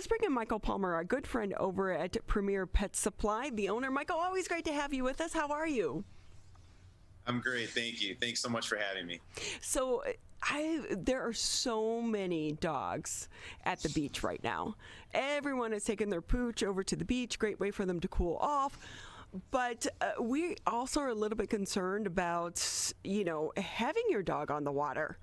let's bring in Michael Palmer, our good friend over at Premier Pet Supply, the owner. Michael, always great to have you with us. How are you? I'm great. Thank you. Thanks so much for having me. So there are so many dogs at the beach right now. Everyone is taking their pooch over to the beach. Great way for them to cool off. But we also are a little bit concerned about, having your dog on the water.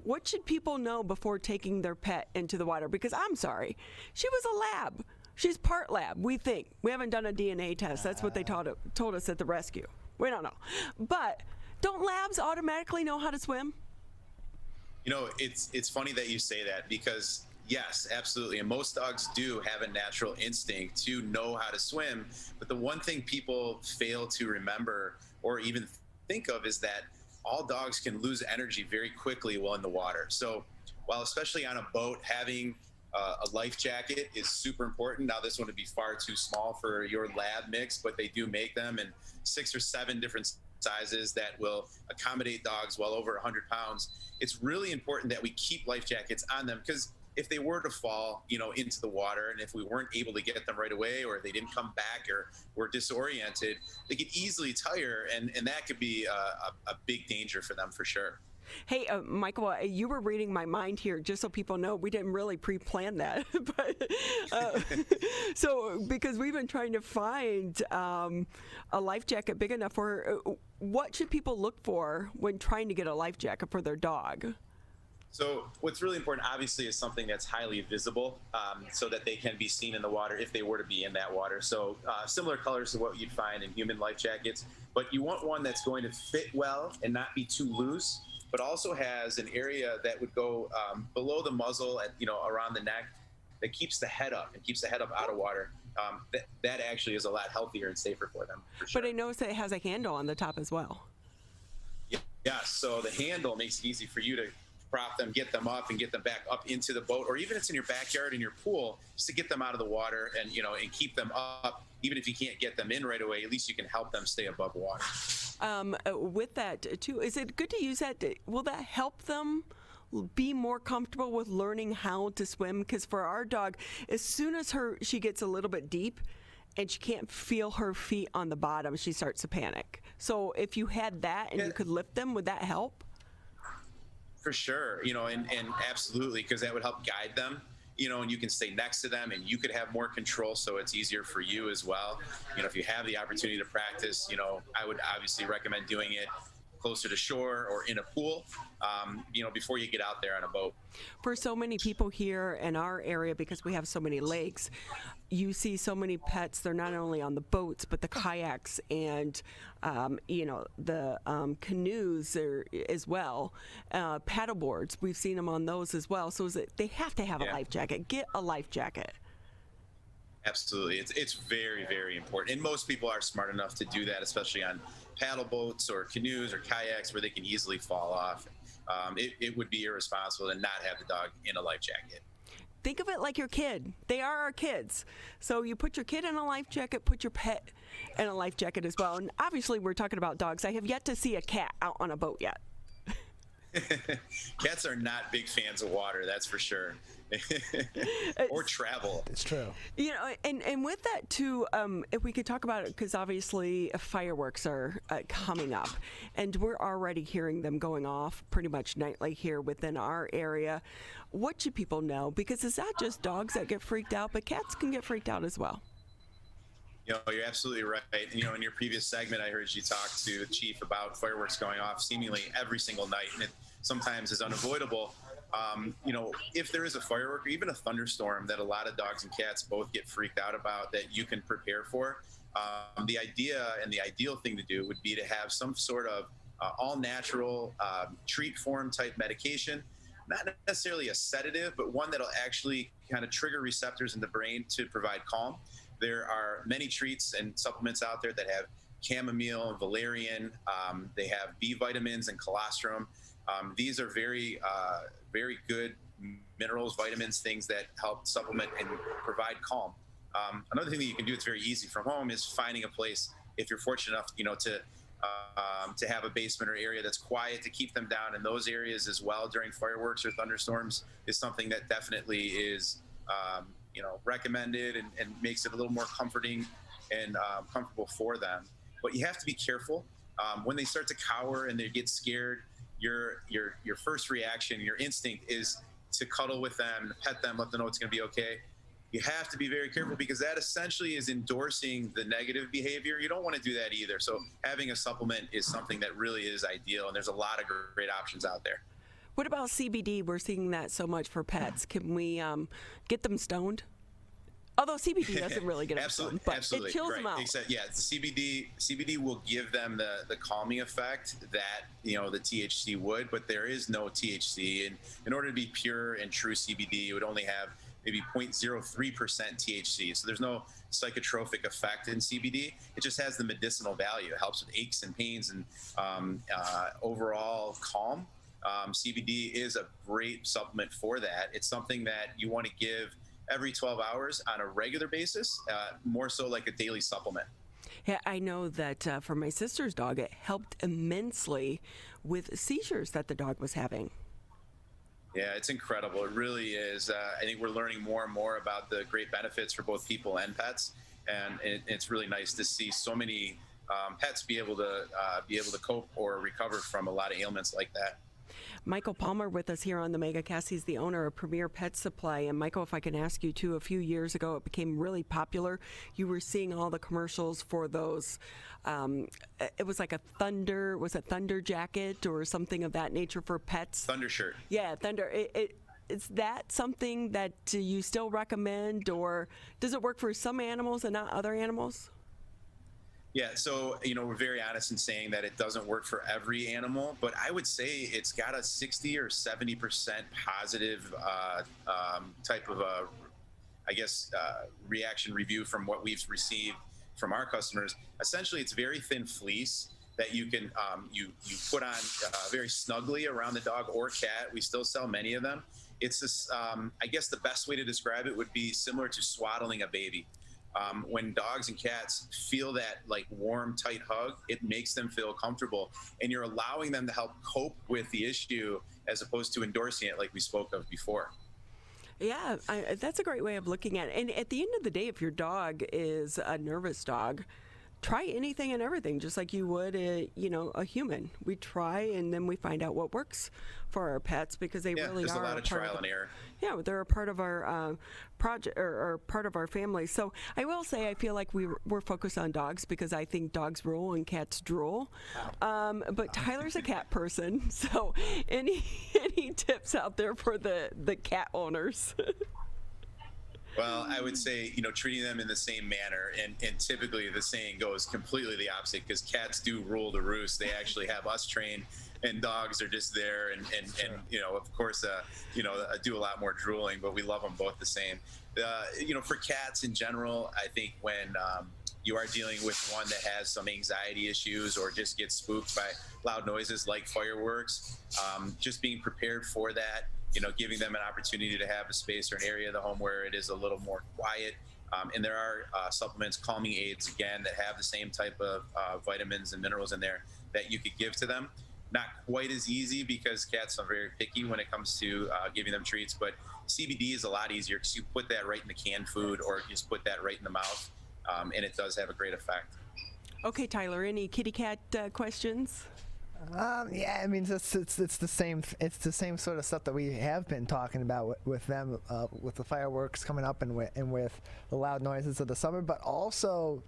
What should people know before taking their pet into the water? Because I'm sorry, she was a lab. She's part lab, we think. We haven't done a DNA test. That's what they told us at the rescue. We don't know. But don't labs automatically know how to swim? It's funny that you say that because, yes, absolutely. And most dogs do have a natural instinct to know how to swim. But the one thing people fail to remember or even think of is that all dogs can lose energy very quickly while in the water. So while especially on a boat, having a life jacket is super important. Now, this one would be far too small for your lab mix, but they do make them in 6 or 7 different sizes that will accommodate dogs well over 100 pounds. It's really important that we keep life jackets on them because if they were to fall, into the water, and if we weren't able to get them right away, or they didn't come back, or were disoriented, they could easily tire, and that could be a big danger for them for sure. Hey, Michael, you were reading my mind here, just so people know we didn't really pre-plan that. But so because we've been trying to find a life jacket big enough for, what should people look for when trying to get a life jacket for their dog? So what's really important, obviously, is something that's highly visible so that they can be seen in the water if they were to be in that water. So similar colors to what you'd find in human life jackets, but you want one that's going to fit well and not be too loose, but also has an area that would go below the muzzle, around the neck, that keeps the head up and keeps the head up out of water. That actually is a lot healthier and safer for them, for sure. But I noticed that it has a handle on the top as well. Yeah, so the handle makes it easy for you to prop them, get them up, and get them back up into the boat, or even if it's in your backyard in your pool, just to get them out of the water and and keep them up. Even if you can't get them in right away, at least you can help them stay above water. With that too, is it good to use that? Will that help them be more comfortable with learning how to swim? Because for our dog, as soon as she gets a little bit deep and she can't feel her feet on the bottom, she starts to panic. So if you had that and you could lift them, would that help? For sure, and absolutely, because that would help guide them, and you can stay next to them and you could have more control, so it's easier for you as well. If you have the opportunity to practice, I would obviously recommend doing it closer to shore or in a pool, before you get out there on a boat. For so many people here in our area, because we have so many lakes, you see so many pets. They're not only on the boats, but the kayaks and, the canoes as well, paddle boards. We've seen them on those as well. So they have to have a life jacket. Get a life jacket. Absolutely. It's very, very important. And most people are smart enough to do that, especially on paddle boats or canoes or kayaks where they can easily fall off. It would be irresponsible to not have the dog in a life jacket. Think of it like your kid. They are our kids. So you put your kid in a life jacket, put your pet in a life jacket as well. And obviously we're talking about dogs. I have yet to see a cat out on a boat yet. Cats are not big fans of water, that's for sure. Or travel. It's true. And with that too, if we could talk about it, because obviously fireworks are coming up, and we're already hearing them going off pretty much nightly here within our area. What should people know? Because it's not just dogs that get freaked out, but cats can get freaked out as well. You're absolutely right. In your previous segment, I heard you talk to the chief about fireworks going off seemingly every single night, and it sometimes is unavoidable. If there is a firework or even a thunderstorm that a lot of dogs and cats both get freaked out about, that you can prepare for, the idea and the ideal thing to do would be to have some sort of all-natural treat form type medication. Not necessarily a sedative, but one that'll actually kind of trigger receptors in the brain to provide calm. There are many treats and supplements out there that have chamomile and valerian. They have B vitamins and colostrum. These are very, very good minerals, vitamins, things that help supplement and provide calm. Another thing that you can do that's very easy from home is finding a place, if you're fortunate enough, to have a basement or area that's quiet, to keep them down in those areas as well during fireworks or thunderstorms is something that definitely is recommended and makes it a little more comforting and comfortable for them. But you have to be careful when they start to cower and they get scared. Your first reaction, your instinct is to cuddle with them, pet them, let them know it's going to be okay. You have to be very careful because that essentially is endorsing the negative behavior. You don't want to do that either. So having a supplement is something that really is ideal, and there's a lot of great options out there. What about CBD? We're seeing that so much for pets. Can we get them stoned? Although CBD doesn't really get them stoned, but absolutely. It chills right. them out. Except, the CBD will give them the calming effect that the THC would, but there is no THC. And in order to be pure and true CBD, it would only have maybe 0.03% THC. So there's no psychotropic effect in CBD. It just has the medicinal value. It helps with aches and pains and overall calm. CBD is a great supplement for that. It's something that you want to give every 12 hours on a regular basis, more so like a daily supplement. Yeah, I know that for my sister's dog, it helped immensely with seizures that the dog was having. Yeah, it's incredible. It really is. I think we're learning more and more about the great benefits for both people and pets, and it's really nice to see so many pets be able to cope or recover from a lot of ailments like that. Michael Palmer with us here on the MegaCast. He's the owner of Premier Pet Supply. And Michael, if I can ask you too, a few years ago it became really popular. You were seeing all the commercials for those. It was like a thunder jacket or something of that nature for pets? Thunder shirt. Yeah, thunder. Is that something that you still recommend, or does it work for some animals and not other animals? Yeah, so, we're very honest in saying that it doesn't work for every animal, but I would say it's got a 60 or 70% positive type of, reaction review from what we've received from our customers. Essentially, it's very thin fleece that you can you put on very snugly around the dog or cat. We still sell many of them. It's this, I guess the best way to describe it would be similar to swaddling a baby. When dogs and cats feel that like warm, tight hug, it makes them feel comfortable, and you're allowing them to help cope with the issue as opposed to endorsing it like we spoke of before. Yeah, that's a great way of looking at it. And at the end of the day, if your dog is a nervous dog, try anything and everything, just like you would a human. We try, and then we find out what works for our pets, because they really there's are a lot of trial and error. Yeah, they're a part of our project or part of our family. So I will say I feel like we're focused on dogs because I think dogs rule and cats drool. But Tyler's a cat person, so any tips out there for the cat owners? Well, I would say, treating them in the same manner, and typically the saying goes completely the opposite, because cats do rule the roost. They actually have us trained, and dogs are just there and of course, do a lot more drooling, but we love them both the same. For cats in general, I think when you are dealing with one that has some anxiety issues or just gets spooked by loud noises like fireworks, just being prepared for that. Giving them an opportunity to have a space or an area of the home where it is a little more quiet. And there are supplements, calming aids, again, that have the same type of vitamins and minerals in there that you could give to them. Not quite as easy because cats are very picky when it comes to giving them treats, but CBD is a lot easier because you put that right in the canned food or just put that right in the mouth, and it does have a great effect. Okay, Tyler, any kitty cat questions? Yeah, I mean, it's the same. It's the same sort of stuff that we have been talking about with them, with the fireworks coming up and with the loud noises of the summer, but also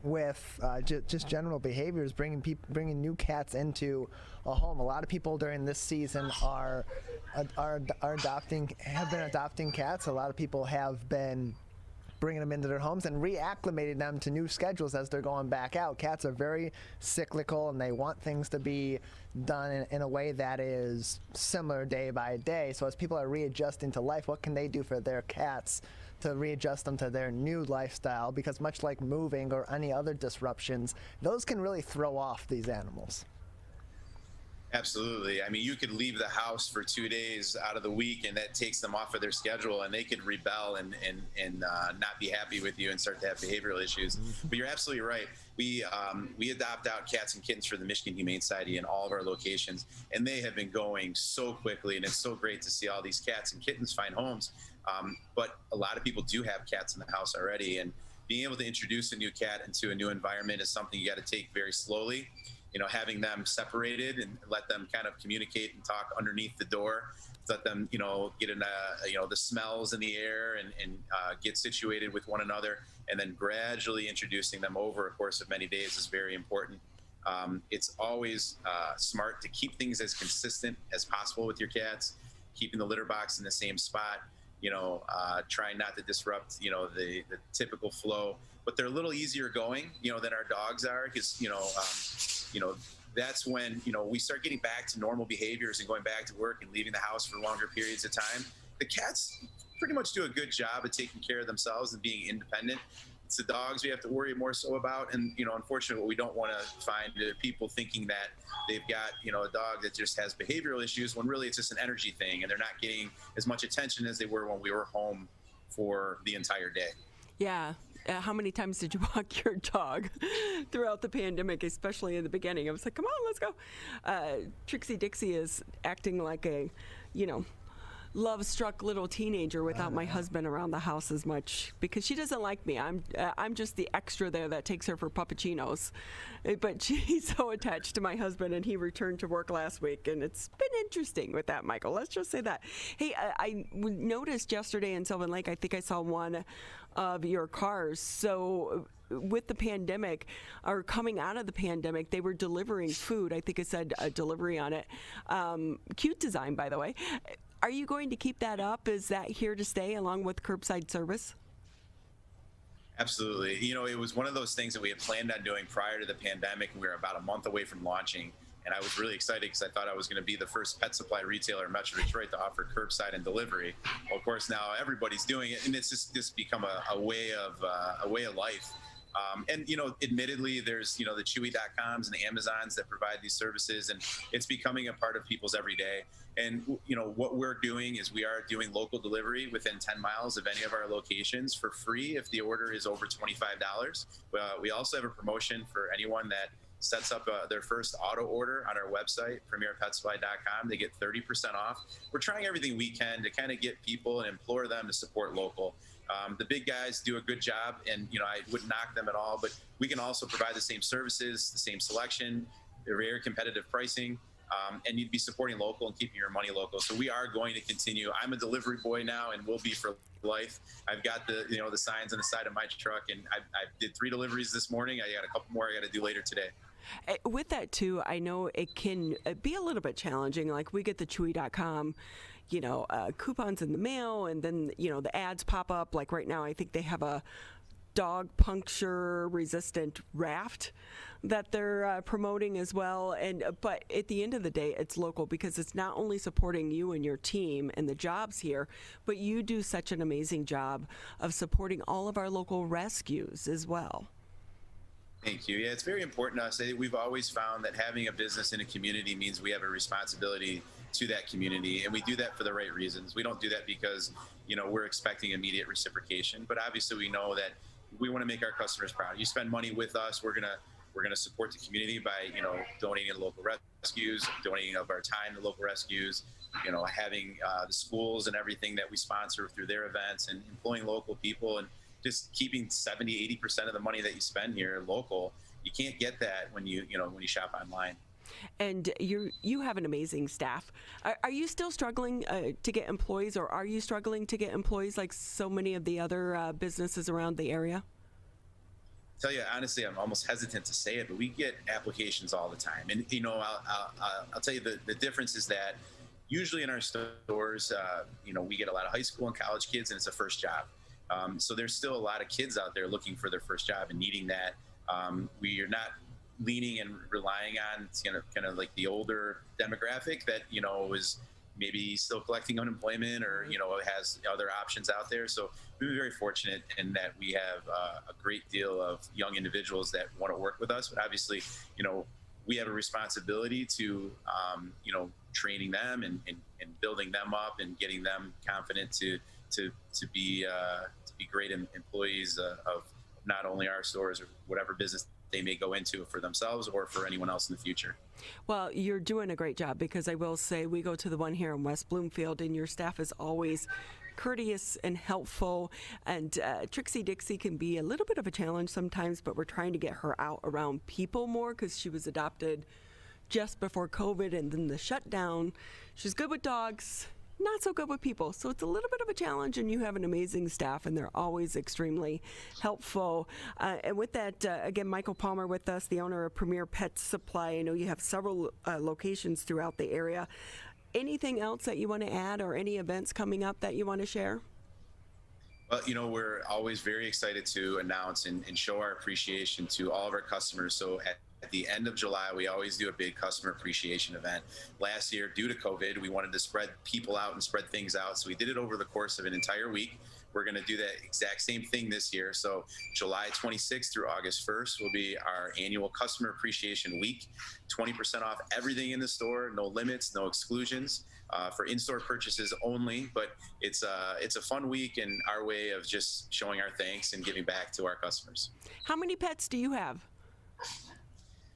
with just general behaviors, bringing new cats into a home. A lot of people during this season have been adopting cats. A lot of people have been bringing them into their homes and reacclimating them to new schedules as they're going back out. Cats are very cyclical, and they want things to be done in a way that is similar day by day. So as people are readjusting to life, what can they do for their cats to readjust them to their new lifestyle? Because much like moving or any other disruptions, those can really throw off these animals. Absolutely. I mean, you could leave the house for 2 days out of the week, and that takes them off of their schedule, and they could rebel and not be happy with you and start to have behavioral issues. But you're absolutely right. We adopt out cats and kittens for the Michigan Humane Society in all of our locations, and they have been going so quickly, and it's so great to see all these cats and kittens find homes But a lot of people do have cats in the house already, and being able to introduce a new cat into a new environment is something you got to take very slowly. Having them separated and let them kind of communicate and talk underneath the door, let them, get in, the smells in the air and get situated with one another, and then gradually introducing them over a course of many days is very important. It's always smart to keep things as consistent as possible with your cats, keeping the litter box in the same spot, trying not to disrupt, the typical flow. But they're a little easier going, than our dogs are, because, that's when, we start getting back to normal behaviors and going back to work and leaving the house for longer periods of time. The cats pretty much do a good job of taking care of themselves and being independent. It's the dogs we have to worry more so about. And, unfortunately, what we don't want to find are people thinking that they've got, a dog that just has behavioral issues, when really it's just an energy thing, and they're not getting as much attention as they were when we were home for the entire day. Yeah. How many times did you walk your dog throughout the pandemic, especially in the beginning? I was like, come on, let's go. Trixie Dixie is acting like a, love-struck little teenager without my husband around the house as much, because she doesn't like me. I'm just the extra there that takes her for puppuccinos. But she's so attached to my husband, and he returned to work last week, and it's been interesting with that, Michael. Let's just say that. Hey, I noticed yesterday in Sylvan Lake, I think I saw one of your cars. So with the pandemic, or coming out of the pandemic, they were delivering food. I think it said delivery on it. Cute design, by the way. Are you going to keep that up? Is that here to stay along with curbside service? Absolutely. It was one of those things that we had planned on doing prior to the pandemic. We were about a month away from launching, and I was really excited because I thought I was going to be the first pet supply retailer in Metro Detroit to offer curbside and delivery. Well, of course, now everybody's doing it, and it's just become a way of life. And, admittedly, there's, the Chewy.coms and the Amazons that provide these services, and it's becoming a part of people's everyday. And, what we're doing is we are doing local delivery within 10 miles of any of our locations for free if the order is over $25. We also have a promotion for anyone that sets up their first auto order on our website, premierpetsupply.com. They get 30% off. We're trying everything we can to kind of get people and implore them to support local. The big guys do a good job, and I wouldn't knock them at all, but we can also provide the same services, the same selection, very competitive pricing, and you'd be supporting local and keeping your money local. So we are going to continue. I'm a delivery boy now and will be for life. I've got the the signs on the side of my truck, and I did 3 deliveries this morning. I got a couple more I got to do later today. With that too, I know it can be a little bit challenging. Like, we get the Chewy.com coupons in the mail, and then the ads pop up. Like right now, I think they have a dog puncture resistant raft that they're promoting as well. But at the end of the day, it's local, because it's not only supporting you and your team and the jobs here, but you do such an amazing job of supporting all of our local rescues as well. Thank you. Yeah, it's very important to us. We've always found that having a business in a community means we have a responsibility to that community, and we do that for the right reasons. We don't do that because we're expecting immediate reciprocation, but obviously we know that we want to make our customers proud. You spend money with us, we're gonna support the community by donating to local rescues, donating of our time to local rescues, having the schools and everything that we sponsor through their events, and employing local people, and just keeping 70-80% of the money that you spend here local. You can't get that when you shop online. And you have an amazing staff. Are you still struggling to get employees, or are you struggling to get employees like so many of the other businesses around the area? Tell you honestly, I'm almost hesitant to say it, but we get applications all the time. And I'll tell you the difference is that usually in our stores, we get a lot of high school and college kids, and it's a first job. So there's still a lot of kids out there looking for their first job and needing that. We are not leaning and relying on kind of like the older demographic that is maybe still collecting unemployment, or has other options out there. So we're very fortunate in that we have a great deal of young individuals that want to work with us. But obviously, we have a responsibility to training them and building them up and getting them confident to be great employees of not only our stores or whatever business they may go into for themselves or for anyone else in the future. Well, you're doing a great job, because I will say we go to the one here in West Bloomfield, and your staff is always courteous and helpful. And Trixie Dixie can be a little bit of a challenge sometimes, but we're trying to get her out around people more because she was adopted just before COVID and then the shutdown. She's good with dogs, not so good with people. So it's a little bit of a challenge, and you have an amazing staff, and they're always extremely helpful. And with that, again, Michael Palmer with us, the owner of Premier Pet Supply. I know you have several locations throughout the area. Anything else that you want to add, or any events coming up that you want to share? Well, we're always very excited to announce and show our appreciation to all of our customers. So at the end of July, we always do a big customer appreciation event. Last year, due to COVID, we wanted to spread people out and spread things out. So we did it over the course of an entire week. We're going to do that exact same thing this year. So July 26th through August 1st will be our annual Customer Appreciation Week. 20% off everything in the store, no limits, no exclusions, for in-store purchases only. But it's a fun week and our way of just showing our thanks and giving back to our customers. How many pets do you have?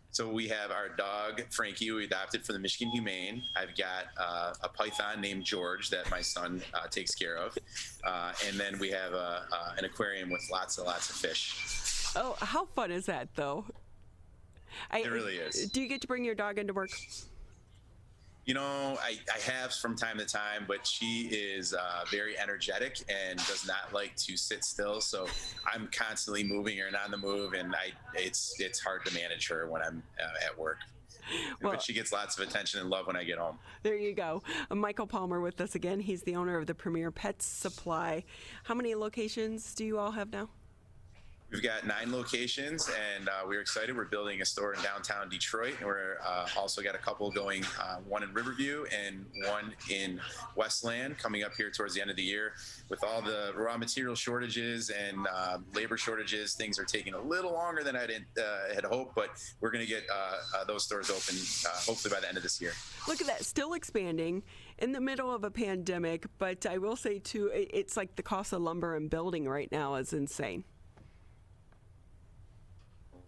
So we have our dog, Frankie, who we adopted from the Michigan Humane. I've got a python named George that my son takes care of. And then we have an aquarium with lots of fish. Oh, how fun is that, though? It really is. Do you get to bring your dog into work? I have from time to time, but she is very energetic and does not like to sit still. So I'm constantly moving her and on the move, and it's hard to manage her when I'm at work. Well, but she gets lots of attention and love when I get home. There you go. Michael Palmer with us again. He's the owner of the Premier Pet Supply. How many locations do you all have now? We've got 9 locations, and we're excited. We're building a store in downtown Detroit, and we're also got a couple going, one in Riverview and one in Westland coming up here towards the end of the year. With all the raw material shortages and labor shortages, things are taking a little longer than I had hoped, but we're going to get those stores open hopefully by the end of this year. Look at that, still expanding in the middle of a pandemic, but I will say, too, it's like the cost of lumber and building right now is insane.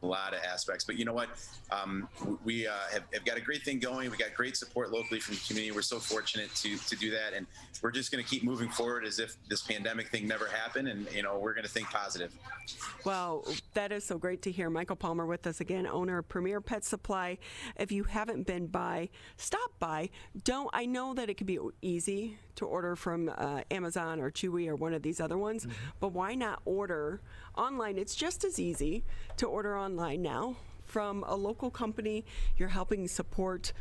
A lot of aspects, but you know what? We have got a great thing going. We got great support locally from the community. We're so fortunate to do that, and we're just going to keep moving forward as if this pandemic thing never happened, and we're going to think positive. Well, that is so great to hear. Michael Palmer with us again, owner of Premier Pet Supply. If you haven't been by, stop by. I know that it can be easy to order from Amazon or Chewy or one of these other ones, but why not order online? It's just as easy to order online now from a local company. You're helping support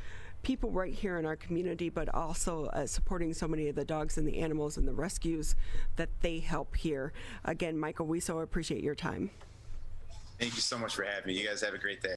people right here in our community, but also supporting so many of the dogs and the animals and the rescues that they help here. Again, Michael, we so appreciate your time. Thank you so much for having me. You guys have a great day.